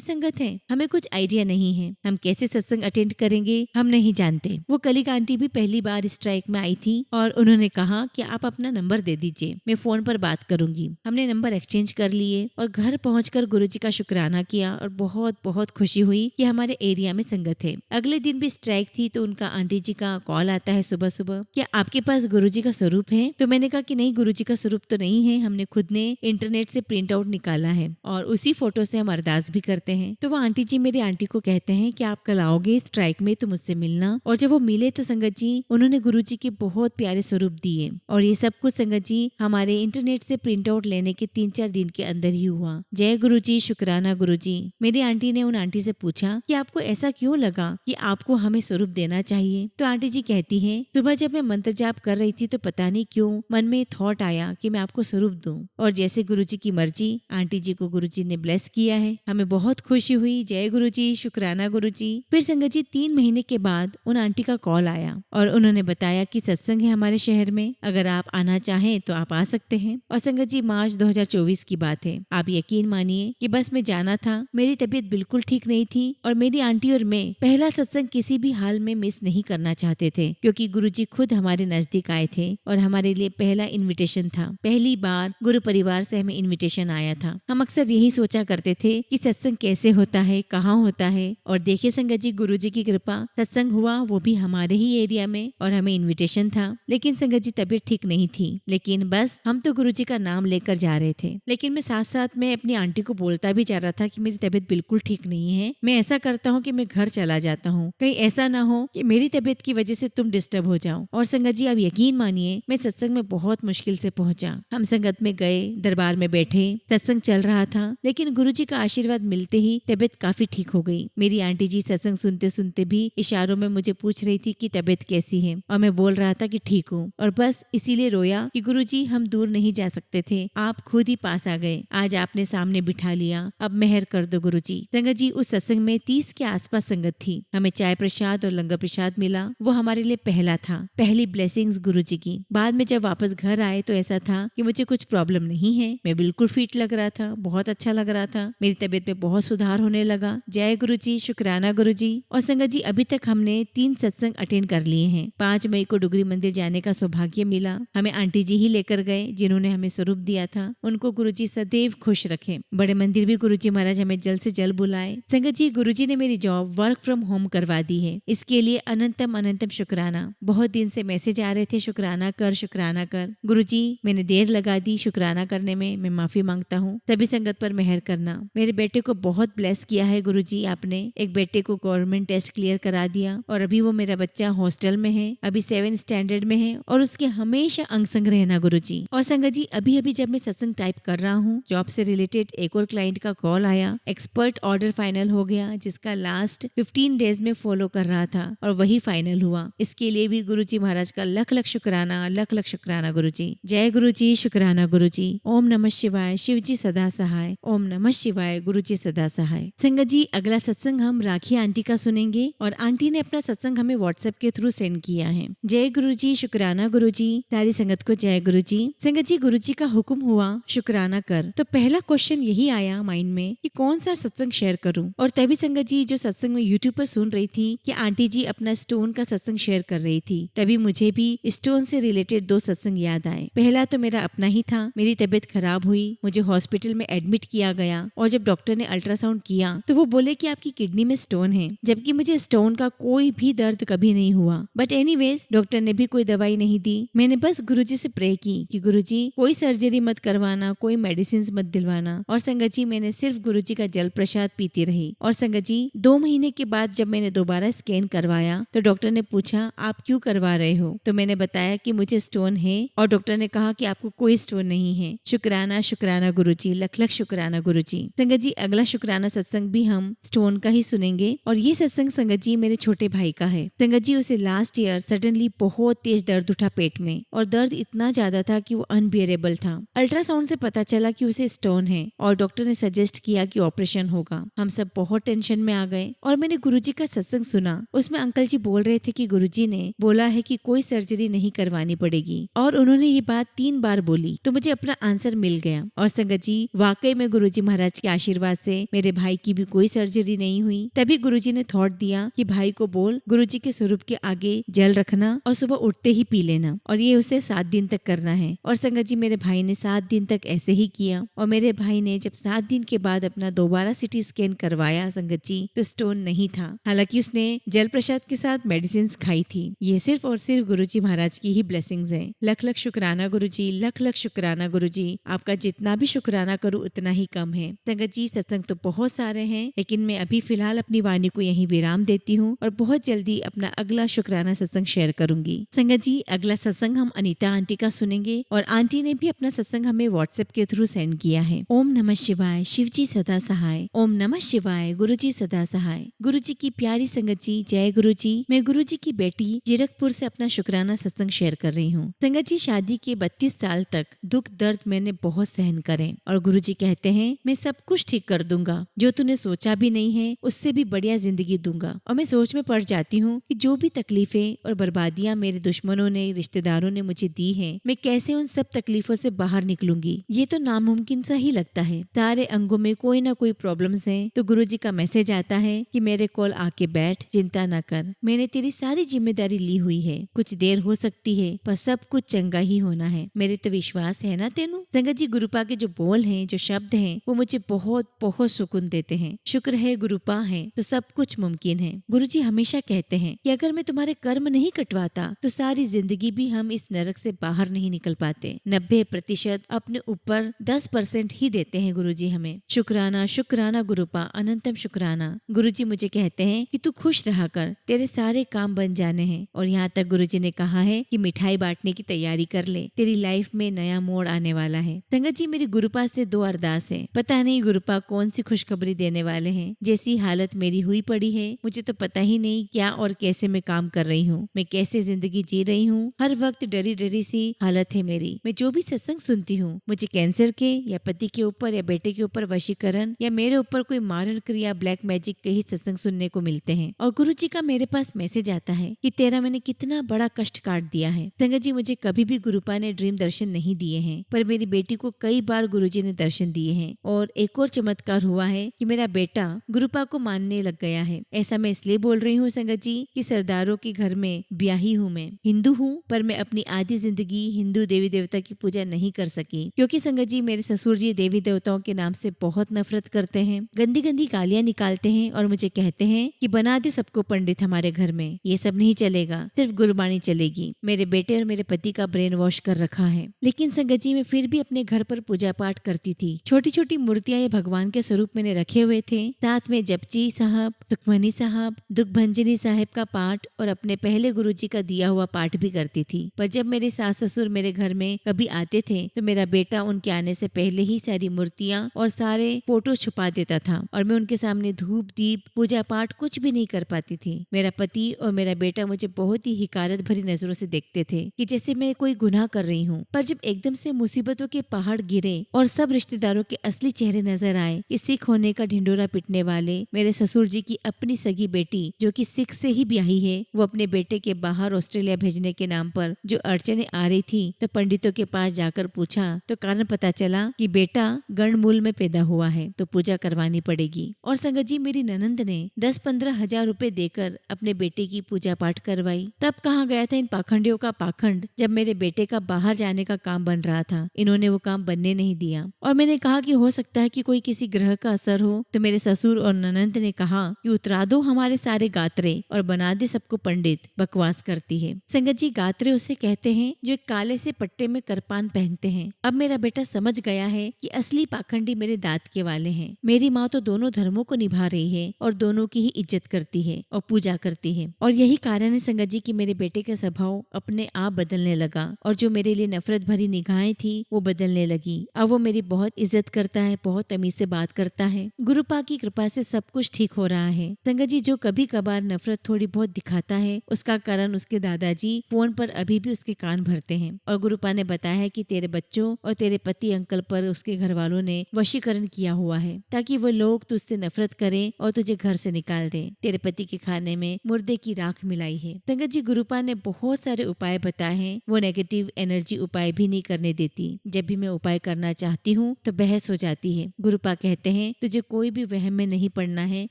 संगत हैं। हमें कुछ आइडिया नहीं है, हम कैसे सत्संग अटेंड करेंगे, हम नहीं जानते। वो कलीग आंटी भी पहली बार स्ट्राइक में आई थी और उन्होंने कहा कि आप अपना नंबर दे दीजिए, मैं फोन पर बात करूंगी। हमने नंबर एक्सचेंज कर लिए और घर पहुंचकर गुरुजी का शुक्राना किया और बहुत बहुत खुशी हुई कि हमारे एरिया में संगत है। अगले दिन भी स्ट्राइक थी तो उनका आंटी जी का कॉल आता है सुबह सुबह, क्या आपके पास गुरुजी का स्वरूप है? तो मैंने कहा कि नहीं, गुरुजी का स्वरूप तो नहीं है, हमने खुद ने इंटरनेट से प्रिंट आउट निकाला है और उसी फोटो से हम अरदास भी करते हैं। तो वो आंटी जी मेरी आंटी को कहते हैं कि आप कल आओगे स्ट्राइक में तो मुझसे मिलना। और जब वो मिले तो संगत जी उन्होंने गुरुजी के बहुत प्यारे स्वरूप दिए और ये सब कुछ संगत जी हमारे इंटरनेट से प्रिंट आउट लेने के 3-4 दिन के अंदर ही हुआ। जय गुरुजी, शुक्राना गुरुजी। मेरी आंटी ने उन आंटी से पूछा कि आपको ऐसा क्यों लगा कि आपको हमें स्वरूप देना चाहिए? तो आंटी जी कहती है, सुबह जब मैं मंत्र जाप कर रही थी तो पता नहीं क्यों मन में थॉट आया कि मैं आपको स्वरूप दूं और जैसे गुरुजी की मर्जी आंटी जी को गुरुजी ने ब्लेस किया है। हमें बहुत खुशी हुई। जय गुरुजी, शुक्राना गुरुजी। फिर संगत जी 3 महीने के बाद उन आंटी का कॉल आया और उन्होंने बताया कि सत्संग है हमारे शहर में, अगर आप आना चाहें तो आप आ सकते हैं। और संगत जी मार्च 2024 की बात है। आप यकीन मानिए कि बस मैं जाना था। मेरी तबीयत बिल्कुल ठीक नहीं थी और मेरी आंटी और मैं पहला सत्संग किसी भी हाल में मिस नहीं करना चाहते थे क्योंकि गुरुजी खुद हमारे नजदीक आए थे और हमारे लिए पहला इनविटेशन था। पहली बार गुरु परिवार से हमें इनविटेशन आया था। हम अक्सर यही सोचा करते थे कि सत्संग कैसे होता है, कहाँ होता है, और देखिए संगत जी गुरुजी की कृपा, सत्संग हुआ वो भी हमारे ही एरिया में और हमें इनविटेशन था। लेकिन संगत जी तबीयत ठीक नहीं थी, लेकिन बस हम तो गुरुजी का नाम लेकर जा रहे थे। लेकिन मैं साथ साथ में अपनी आंटी को बोलता भी जा रहा था कि मेरी तबीयत बिल्कुल ठीक नहीं है, मैं ऐसा करता हूँ कि मैं घर चला जाता हूँ, कहीं ऐसा ना हो कि मेरी तबीयत की वजह से तुम डिस्टर्ब हो जाओ। और संगत जी आप यकीन मानिए मैं सत्संग में बहुत मुश्किल से पहुंचा। हम संगत में गए, दरबार में बैठे, सत्संग चल रहा था, लेकिन गुरुजी का आशीर्वाद मिलते ही तबीयत काफी ठीक हो गई। मेरी आंटी जी सत्संग सुनते सुनते भी इशारों में मुझे पूछ रही थी कि तबीयत कैसी है और मैं बोल रहा था कि ठीक हूँ। और बस इसीलिए रोया कि गुरुजी हम दूर नहीं जा सकते थे, आप खुद ही पास आ गए, आज आपने सामने बिठा लिया, अब मेहर कर दो गुरुजी। संगत जी उस सत्संग में 30 के आसपास संगत थी। हमें चाय प्रसाद और लंगर प्रसाद मिला, वो हमारे लिए पहला था, पहली ब्लेसिंग्स गुरुजी की। बाद में जब वापस घर आए तो ऐसा था कि मुझे कुछ प्रॉब्लम नहीं है, मैं बिल्कुल फिट लग रहा था, बहुत अच्छा लग रहा था, मेरी तबीयत में बहुत सुधार होने लगा। जय गुरुजी, शुक्राना गुरुजी। और संगत जी अभी तक हमने 3 सत्संग अटेंड कर लिए हैं। 5 मई को डुगरी मंदिर जाने का सौभाग्य मिला। हमें आंटी जी ही लेकर गए जिन्होंने हमें स्वरूप दिया था। उनको गुरुजी सदैव खुश रखे। बड़े मंदिर भी गुरुजी महाराज हमें जल्द से जल्द बुलाए। संगत जी गुरुजी ने मेरी जॉब वर्क फ्रॉम होम करवा दी है, इसके लिए अनंतम अनंतम शुक्राना। बहुत दिन से मैसेज आ रहे थे शुक्राना कर, शुक्राना कर। गुरुजी मैंने देर लगा दी शुक्राना करने में, मैं माफी मांगता हूँ। सभी संगत पर मेहर करना। मेरे बेटे को बहुत ब्लेस किया है गुरुजी आपने। एक बेटे को गवर्नमेंट टेस्ट क्लियर करा दिया और अभी वो मेरा बच्चा हॉस्टल में है, अभी 7th स्टैंडर्ड में है और उसके हमेशा अंग संग रहना गुरुजी। और संगत जी अभी अभी जब मैं सत्संग टाइप कर रहा हूँ, जॉब से रिलेटेड एक और क्लाइंट का कॉल आया, एक्सपर्ट ऑर्डर फाइनल हो गया जिसका लास्ट 15 डेज में फॉलो कर रहा था और वही फाइनल हुआ। इसके लिए भी गुरुजी महाराज का लख लख शुक्राना, लख लख शुक्राना गुरुजी। जय गुरुजी, शुक्राना गुरुजी। ओम नमः शिवाय, शिवजी सदा सहाय। ओम नमः शिवाय, गुरुजी सदा सहाय। संगत जी अगला सत्संग हम राखी आंटी का सुनेंगे और आंटी ने अपना सत्संग हमें व्हाट्सएप के थ्रू सेंड किया है। जय गुरुजी, शुक्राना गुरुजी। सारी संगत को जय गुरुजी। संगत जी गुरुजी का हुक्म हुआ शुक्राना कर, तो पहला क्वेश्चन यही आया माइंड में कि कौन सा सत्संग शेयर करूं। और तभी संगत जी जो सत्संग में यूट्यूब पर सुन रही थी कि आंटी जी अपना स्टोन का सत्संग शेयर कर रही थी, तभी मुझे भी स्टोन से रिलेटेड 2 सत्संग याद आए। पहला तो मेरा अपना ही था, मेरी तबीयत खराब हुई, मुझे हॉस्पिटल में एडमिट किया गया और जब डॉक्टर ने अल्ट्रासाउंड किया तो वो बोले कि आपकी किडनी में स्टोन है, जबकि मुझे स्टोन का कोई भी दर्द कभी नहीं हुआ। बट एनीवेज डॉक्टर ने भी कोई दवाई नहीं दी। मैंने बस गुरुजी से प्रे की कि गुरुजी कोई सर्जरी मत करवाना, कोई मेडिसिन मत दिलवाना। और संगत जी मैंने सिर्फ गुरुजी का जल प्रसाद पीती रही। और संगत जी 2 महीने के बाद जब मैंने दोबारा स्कैन करवाया तो डॉक्टर ने पूछा आप क्यों करवा रहे हो, तो मैंने बताया कि मुझे स्टोन है और डॉक्टर ने कहा कि आपको कोई स्टोन नहीं है। शुक्राना शुक्राना गुरुजी, लख लख शुक्राना गुरुजी। संगत जी अगला शुक्राना सत्संग भी हम स्टोन का ही सुनेंगे और ये सत्संग संगत जी मेरे छोटे भाई का है। संगत जी उसे जैसे लास्ट ईयर सडनली बहुत तेज दर्द उठा पेट में और दर्द इतना ज्यादा था कि वो अनबियरेबल था। अल्ट्रासाउंड से पता चला कि उसे स्टोन है और डॉक्टर ने सजेस्ट किया कि ऑपरेशन होगा। हम सब बहुत टेंशन में आ गए और मैंने गुरुजी का सत्संग सुना। उसमें अंकल जी बोल रहे थे कि गुरुजी ने बोला है कि कोई सर्जरी नहीं करवानी पड़ेगी और उन्होंने ये बात 3 बार बोली तो मुझे अपना आंसर मिल गया। और संगत जी वाकई में गुरुजी महाराज के आशीर्वाद से मेरे भाई की भी कोई सर्जरी नहीं हुई। तभी गुरुजी ने थॉट दिया कि भाई को बोल गुरुजी के स्वरूप के आगे जल रखना और सुबह उठते ही पी लेना और ये उसे 7 दिन तक करना है। और संगत जी मेरे भाई ने 7 दिन तक ऐसे ही किया और मेरे भाई ने जब 7 दिन के बाद अपना दोबारा सिटी स्कैन करवाया संगत जी तो स्टोन नहीं था। हालांकि उसने जल प्रसाद के साथ मेडिसिन खाई थी। ये सिर्फ और सिर्फ गुरुजी महाराज की ही ब्लेसिंग्स है। लख लख शुक्राना गुरुजी, लख लख शुक्राना गुरुजी। आपका जितना भी शुक्राना करूँ उतना ही कम है। संगत जी सत्संग तो बहुत सारे हैं लेकिन मैं अभी फिलहाल अपनी वाणी को यहीं विराम देती हूँ और बहुत जल्दी अपना अगला शुक्राना सत्संग शेयर करूंगी। संगत जी अगला सत्संग हम अनीता आंटी का सुनेंगे और आंटी ने भी अपना सत्संग हमें व्हाट्सएप के थ्रू सेंड किया है। ओम नमः शिवाय, शिव जी सदा सहाय। ओम नमः शिवाय, गुरु जी सदा सहाय। गुरु जी की प्यारी संगत जी, जय गुरु जी। मैं गुरु जी की बेटी जीरकपुर से अपना शुक्राना सत्संग शेयर कर रही हूँ। संगत जी शादी के 32 साल तक दुख दर्द मैंने बहुत सहन करे और गुरु जी कहते हैं मैं सब कुछ ठीक कर दूंगा, जो तूने सोचा भी नहीं है उससे भी बढ़िया जिंदगी दूंगा। और मैं सोच में पड़ जाती हूँ कि जो भी तकलीफें और बर्बादियां मेरे दुश्मनों ने, रिश्तेदारों ने मुझे दी है, मैं कैसे उन सब तकलीफों से बाहर निकलूंगी। ये तो नामुमकिन सा ही लगता है। सारे अंगों में कोई ना कोई प्रॉब्लम्स हैं तो गुरुजी का मैसेज आता है कि मेरे कोल आके बैठ, चिंता ना कर, मैंने तेरी सारी जिम्मेदारी ली हुई है। कुछ देर हो सकती है पर सब कुछ चंगा ही होना है। मेरे तो विश्वास है ना तेनू। संगत जी गुरुपा के जो बोल हैं, जो शब्द हैं, वो मुझे बहुत बहुत सुकून देते हैं। शुक्र है गुरुपा है तो सब कुछ मुमकिन है। गुरुजी हमेशा कहते हैं कि अगर मैं तुम्हारे कर्म नहीं कटवाता तो सारी जिंदगी भी हम इस नरक से बाहर नहीं निकल पाते। 90% अपने ऊपर 10% ही देते हैं गुरुजी हमें। शुक्राना शुक्राना गुरुपा, अनंतम शुक्राना। गुरुजी मुझे कहते हैं कि तू खुश रहा कर, तेरे सारे काम बन जाने हैं। और यहाँ तक गुरुजी ने कहा है कि मिठाई बांटने की तैयारी कर ले, तेरी लाइफ में नया मोड़ आने वाला है। संगत जी मेरी गुरुपा से 2 अरदास है। पता नहीं गुरुपा कौन सी खुशखबरी देने वाले हैं। जैसी हालत मेरी हुई पड़ी है मुझे तो पता ही नहीं क्या और कैसे मैं काम कर रही हूँ, मैं कैसे जिंदगी जी रही हूँ। हर वक्त डरी डरी सी हालत है मेरी। मैं जो भी सत्संग सुनती हूँ मुझे कैंसर के या पति के ऊपर या बेटे के ऊपर वशीकरण या मेरे ऊपर कोई मारण क्रिया, ब्लैक मैजिक के ही सत्संग सुनने को मिलते हैं। और गुरुजी का मेरे पास मैसेज आता है कि तेरा मैंने कितना बड़ा कष्ट काट दिया है। संगत जी मुझे कभी भी गुरुपा ने ड्रीम दर्शन नहीं दिए हैं पर मेरी बेटी को कई बार गुरुजी ने दर्शन दिए हैं। और एक और चमत्कार हुआ है कि मेरा बेटा गुरुपा को मानने लग गया है। ऐसा मैं इसलिए बोल रही हूँ संगत जी कि सरदारों के घर में ब्याही हूँ। मैं हिंदू हूँ पर मैं अपनी आधी जिंदगी हिंदू देवी देवता की पूजा नहीं कर सकी क्योंकि संगत जी मेरे ससुर जी देवी देवताओं के नाम से बहुत नफरत करते हैं, गंदी गंदी गालियां निकालते हैं और मुझे कहते हैं कि बना दे सबको पंडित हमारे घर में। ये सब नहीं चलेगा, सिर्फ गुरबाणी चलेगी। मेरे बेटे और मेरे पति का ब्रेन वॉश कर रखा है। लेकिन संगत जी मैं फिर भी अपने घर पर पूजा पाठ करती थी। छोटी छोटी मूर्तियां या भगवान के स्वरूप मैंने रखे हुए थे। साथ में जपजी साहब, सुखमनी साहब, दुख भंजनी साहब का पाठ और अपने पहले गुरुजी का दिया हुआ पाठ भी करती थी। पर जब मेरे सास ससुर मेरे घर में कभी आते थे तो मेरा बेटा उनके आने से पहले ही सारी मूर्तियां और सारे फोटो छुपा देता था और मैं उनके सामने धूप दीप पूजा पाठ कुछ भी नहीं कर पाती थी। मेरा पति और मेरा बेटा मुझे बहुत ही हिकारत भरी नजरों से देखते थे कि जैसे मैं कोई गुनाह कर रही हूँ। पर जब एकदम से मुसीबतों के पहाड़ गिरे और सब रिश्तेदारों के असली चेहरे नजर आए कि सिख होने का ढिंडोरा पिटने वाले मेरे ससुर जी की अपनी सगी बेटी जो कि सिख से ही ब्याही है, वो अपने बेटे के बाहर ऑस्ट्रेलिया भेजने के नाम पर जो अड़चने आ रही थी तो पंडितों के पास जाकर पूछा तो कारण पता चला कि बेटा गणमूल में पैदा हुआ है तो पूजा करवानी पड़ेगी। और संगत जी मेरी ननंद ने 10-15 हजार रुपए देकर अपने बेटे की पूजा पाठ करवाई। तब कहाँ गया था इन पाखंडियों का पाखंड जब मेरे बेटे का बाहर जाने का काम बन रहा था। इन्होंने वो काम बनने नहीं दिया और मैंने कहा कि हो सकता है कि कोई किसी ग्रह का असर हो तो मेरे ससुर और ननंद ने कहा कि उतरा दो हमारे सारे गात्रे और बना दे सबको पंडित। बकवास करती है। संगत जी गात्रे उसे कहते हैं जो एक काले से पट्टे में करपान पहनते हैं। अब मेरा बेटा समझ गया है कि असली पाखंडी मेरे दांत के वाले हैं। मेरी माँ तो दोनों धर्मों को निभा रही है और दोनों की ही इज्जत करती है और पूजा करती है। और यही कारण है संगत जी कि मेरे बेटे का स्वभाव अपने आप बदलने लगा और जो मेरे लिए नफरत भरी निगाहें थी वो बदलने लगी। अब वो मेरी बहुत इज्जत करता है, बहुत तमीज से बात करता है। गुरुपा की कृपा से सब कुछ ठीक हो रहा है। संगत जी जो कभी कभार नफरत थोड़ी बहुत दिखाता आता है उसका कारण उसके दादाजी फोन पर अभी भी उसके कान भरते हैं। और गुरुपा ने बताया है कि तेरे बच्चों और तेरे पति अंकल पर उसके घर वालों ने वशीकरण किया हुआ है ताकि वो लोग तुझसे नफरत करें और तुझे घर से निकाल दें। तेरे पति के खाने में मुर्दे की राख मिलाई है। संगत जी, गुरुपा ने बहुत सारे उपाय बताए हैं। वो नेगेटिव एनर्जी उपाय भी नहीं करने देती। जब भी मैं उपाय करना चाहती हूँ तो बहस हो जाती है। गुरुपा कहते हैं तुझे कोई भी वहम में नहीं पड़ना है,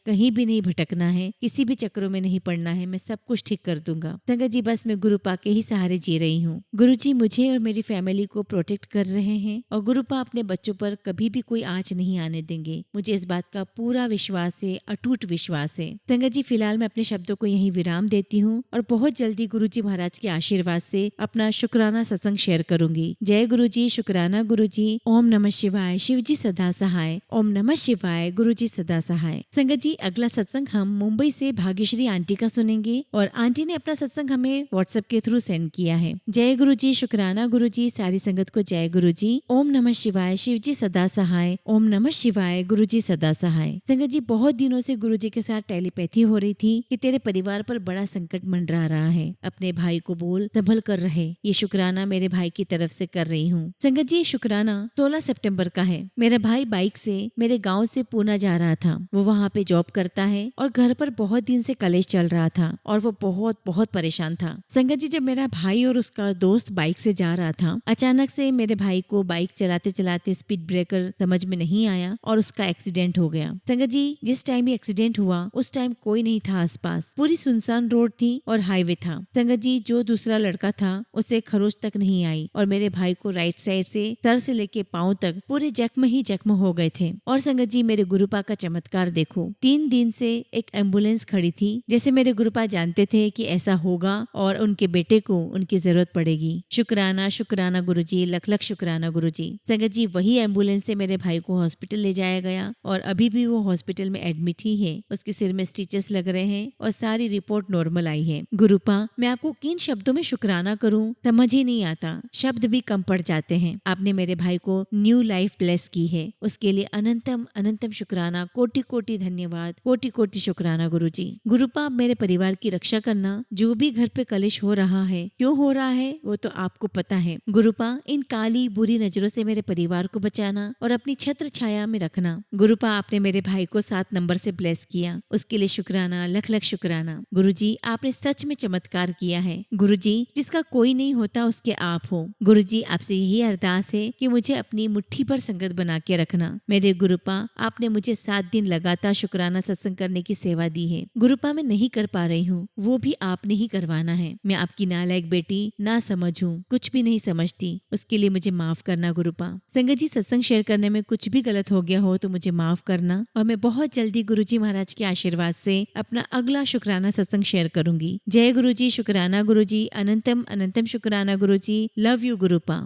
कहीं भी नहीं भटकना है, किसी भी चक्रों में नहीं पड़ना है, मैं सब कुछ ठीक कर दूंगा। संगत जी, बस मैं गुरुपा के ही सहारे जी रही हूँ। गुरुजी मुझे और मेरी फैमिली को प्रोटेक्ट कर रहे हैं और गुरुपा अपने बच्चों पर कभी भी कोई आंच नहीं आने देंगे। मुझे इस बात का पूरा विश्वास है, अटूट विश्वास है। संगत जी, फिलहाल मैं अपने शब्दों को यहीं विराम देती हूँ और बहुत जल्दी गुरुजी महाराज के आशीर्वाद से अपना शुक्राना सत्संग शेयर करूंगी। जय गुरुजी, शुक्राना गुरुजी। ओम नमः शिवाय। शिव जी सदा सहाय। ओम नमः शिवाय। गुरुजी सदा सहाय। संगत जी, अगला सत्संग हम मुंबई से भाग्यश्री आंटी का सुनेंगे और आंटी ने अपना सत्संग हमें व्हाट्सएप के थ्रू सेंड किया है। जय गुरुजी, शुक्राना गुरुजी। सारी संगत को जय गुरुजी। ओम नमः शिवाय। शिव जी सदा सहाय। ओम नमः शिवाय। गुरुजी सदा सहाय। संगत जी, बहुत दिनों से गुरुजी के साथ टेलीपैथी हो रही थी कि तेरे परिवार पर बड़ा संकट मंडरा रहा है, अपने भाई को बोल संभल कर रहे। ये शुक्राना मेरे भाई की तरफ से कर रही हूँ। संगत जी, शुक्राना 16 सितंबर का है। मेरा भाई बाइक से मेरे गाँव से पूना जा रहा था। वो वहाँ पे जॉब करता है और घर पर बहुत दिन से कलेश चल रहा था और वो बहुत बहुत परेशान था। संगत जी, जब मेरा भाई और उसका दोस्त बाइक से जा रहा था, अचानक से मेरे भाई को बाइक चलाते चलाते स्पीड ब्रेकर समझ में नहीं आया और उसका एक्सीडेंट हो गया। संगत जी, जिस टाइम ये एक्सीडेंट हुआ उस टाइम कोई नहीं था आसपास, पूरी सुनसान रोड थी और हाईवे था। संगत जी, जो दूसरा लड़का था उसे खरोच तक नहीं आई और मेरे भाई को राइट साइड से सर से लेके पांव तक पूरे जख्म ही जख्म हो गए थे। और संगत जी, मेरे गुरुपा का चमत्कार देखो, 3 दिन से एक एम्बुलेंस खड़ी थी, जैसे मेरे गुरुपा जानते थे कि ऐसा होगा और उनके बेटे को उनकी जरूरत पड़ेगी। शुक्राना शुक्राना गुरुजी, लख लख शुक्राना गुरुजी। संगत जी, वही एम्बुलेंस से मेरे भाई को हॉस्पिटल ले जाया गया और अभी भी वो हॉस्पिटल में एडमिट ही है। उसके सिर में स्टिचेस लग रहे हैं और सारी रिपोर्ट नॉर्मल आई है। गुरुपा, मैं आपको किन शब्दों में शुक्राना करूं समझ ही नहीं आता, शब्द भी कम पड़ जाते हैं। आपने मेरे भाई को न्यू लाइफ ब्लेस की है, उसके लिए अनंतम अनंतम शुक्राना, कोटि कोटि धन्यवाद, कोटि कोटि शुक्राना गुरुजी। गुरुपा, मेरे परिवार की रक्षा करना। जो भी घर पे कलेश हो रहा है, क्यों हो रहा है वो तो आपको पता है। गुरुपा, इन काली बुरी नजरों से मेरे परिवार को बचाना और अपनी छत्र छाया में रखना। गुरुपा, आपने मेरे भाई को 7 नंबर से ब्लेस किया, उसके लिए शुक्राना, लख लख शुक्राना। गुरुजी, आपने सच में चमत्कार किया है। गुरुजी, जिसका कोई नहीं होता उसके आप हो। गुरुजी, आपसे यही अरदास है कि मुझे अपनी मुट्ठी पर संगत बना के रखना। मेरे गुरुपा, आपने मुझे 7 दिन लगातार शुक्राना सत्संग करने की सेवा दी है। गुरुपा, मैं नहीं कर पा रही हूँ, वो भी आपने ही करवाना है। मैं आपकी नालायक बेटी ना समझूं, कुछ भी नहीं समझती, उसके लिए मुझे माफ करना गुरुपा। संगत जी, सत्संग शेयर करने में कुछ भी गलत हो गया हो तो मुझे माफ करना और मैं बहुत जल्दी गुरुजी महाराज के आशीर्वाद से अपना अगला शुक्राना सत्संग शेयर करूंगी। जय गुरुजी, शुक्राना गुरुजी, अनंतम अनंतम शुक्राना गुरुजी। Love you गुरुपा।